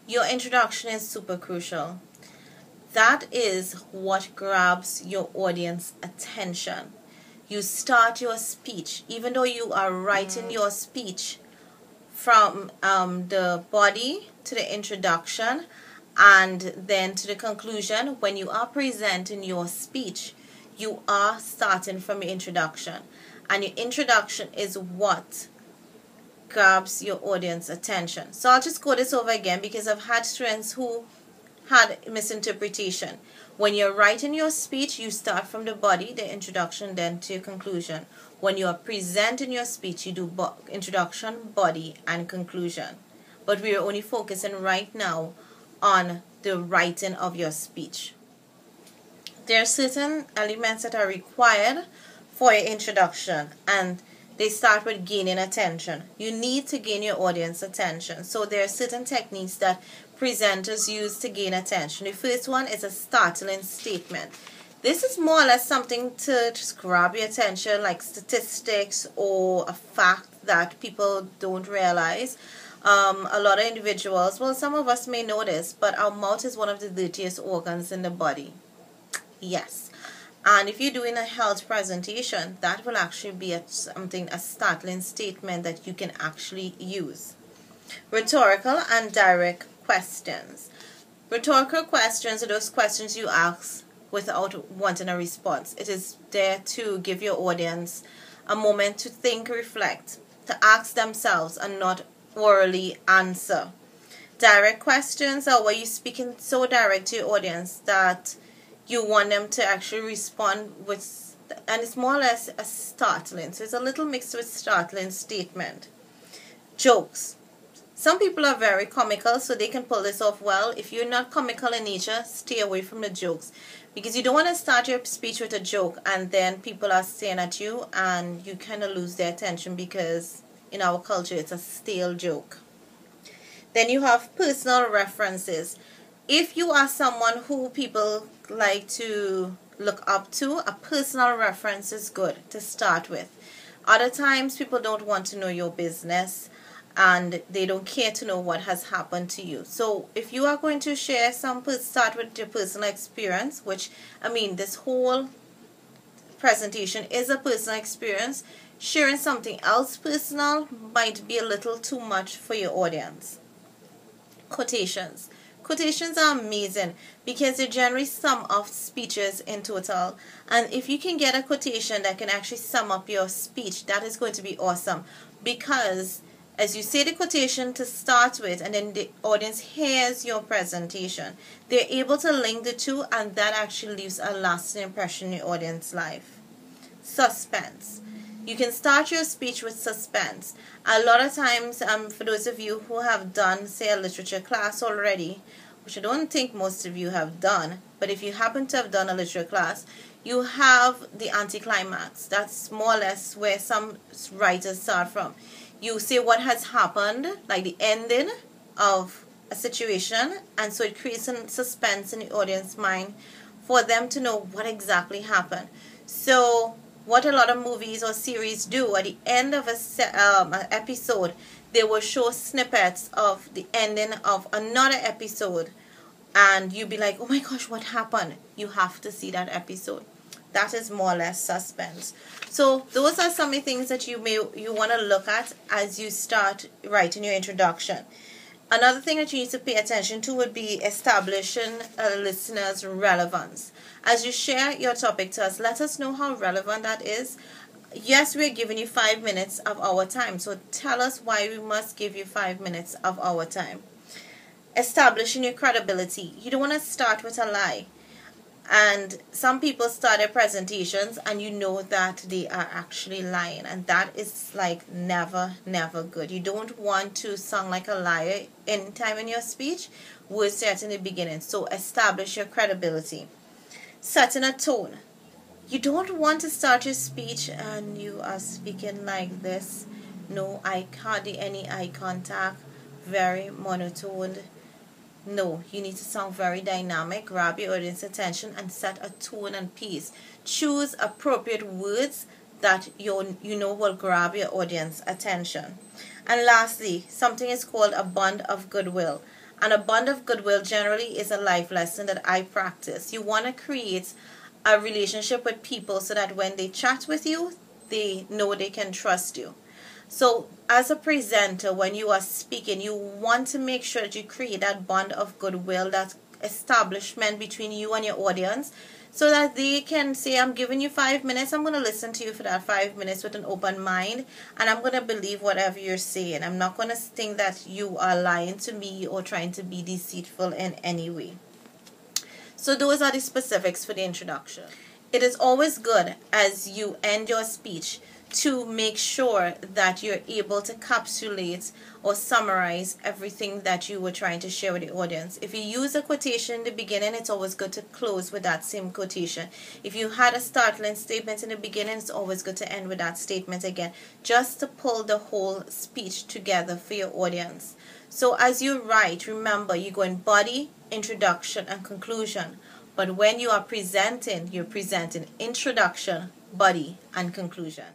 Your introduction is super crucial. That is what grabs your audience attention. You start your speech, even though you are writing your speech from the body to the introduction and then to the conclusion. When you are presenting your speech, you are starting from your introduction, and your introduction is what grabs your audience attention. So I'll just go this over again because I've had students who had misinterpretation. When you're writing your speech, you start from the body, the introduction, then to your conclusion. When you are presenting your speech, you do introduction, body, and conclusion. But we are only focusing right now on the writing of your speech. There are certain elements that are required for your introduction, and they start with gaining attention. You need to gain your audience attention. So there are certain techniques that presenters use to gain attention. The first one is a startling statement. This is more or less something to just grab your attention, like statistics or a fact that people don't realize. A lot of individuals, well, some of us may know this, but our mouth is one of the dirtiest organs in the body. Yes. And if you're doing a health presentation, that will actually be a startling statement that you can actually use. Rhetorical and direct questions. Rhetorical questions are those questions you ask without wanting a response. It is there to give your audience a moment to think, reflect, to ask themselves and not orally answer. Direct questions are where you're speaking so direct to your audience that you want them to actually respond with, and it's more or less a startling. So it's a little mixed with startling statement. Jokes. Some people are very comical, so they can pull this off well. If you're not comical in nature, stay away from the jokes, because you don't want to start your speech with a joke and then people are staring at you and you kind of lose their attention, because in our culture it's a stale joke. Then you have personal references. If you are someone who people like to look up to, a personal reference is good to start with. Other times people don't want to know your business and they don't care to know what has happened to you. So if you are going to share start with your personal experience, which, I mean, this whole presentation is a personal experience. Sharing something else personal might be a little too much for your audience. Quotations. Quotations are amazing because they generally sum up speeches in total. And if you can get a quotation that can actually sum up your speech, that is going to be awesome. Because as you say the quotation to start with, and then the audience hears your presentation, they're able to link the two, and that actually leaves a lasting impression in your audience's life. Suspense. You can start your speech with suspense. A lot of times, for those of you who have done, say, a literature class already, which I don't think most of you have done, but if you happen to have done a literature class, you have the anticlimax. That's more or less where some writers start from. You say what has happened, like the ending of a situation, and so it creates a suspense in the audience's mind for them to know what exactly happened. So what a lot of movies or series do, at the end of an episode, they will show snippets of the ending of another episode, and you'll be like, oh my gosh, what happened? You have to see that episode. That is more or less suspense. So those are some of the things that you want to look at as you start writing your introduction. Another thing that you need to pay attention to would be establishing a listener's relevance. As you share your topic to us, let us know how relevant that is. Yes, we're giving you 5 minutes of our time, so tell us why we must give you 5 minutes of our time. Establishing your credibility. You don't want to start with a lie. And some people start their presentations and you know that they are actually lying, and that is like never good. You don't want to sound like a liar anytime in your speech. Words set in the beginning. So establish your credibility. Setting a tone. You don't want to start your speech and you are speaking like this. No hardly any eye contact, very monotone. No, you need to sound very dynamic, grab your audience attention, and set a tone and pace. Choose appropriate words that you know will grab your audience attention. And lastly, something is called a bond of goodwill. And a bond of goodwill generally is a life lesson that I practice. You want to create a relationship with people so that when they chat with you, they know they can trust you. So as a presenter, when you are speaking, you want to make sure that you create that bond of goodwill, that establishment between you and your audience, so that they can say, I'm giving you 5 minutes, I'm going to listen to you for that 5 minutes with an open mind, and I'm going to believe whatever you're saying. I'm not going to think that you are lying to me or trying to be deceitful in any way. So those are the specifics for the introduction. It is always good as you end your speech to make sure that you're able to encapsulate or summarize everything that you were trying to share with the audience. If you use a quotation in the beginning, it's always good to close with that same quotation. If you had a startling statement in the beginning, it's always good to end with that statement again, just to pull the whole speech together for your audience. So as you write, remember, you go in body, introduction, and conclusion. But when you are presenting, you're presenting introduction, body, and conclusion.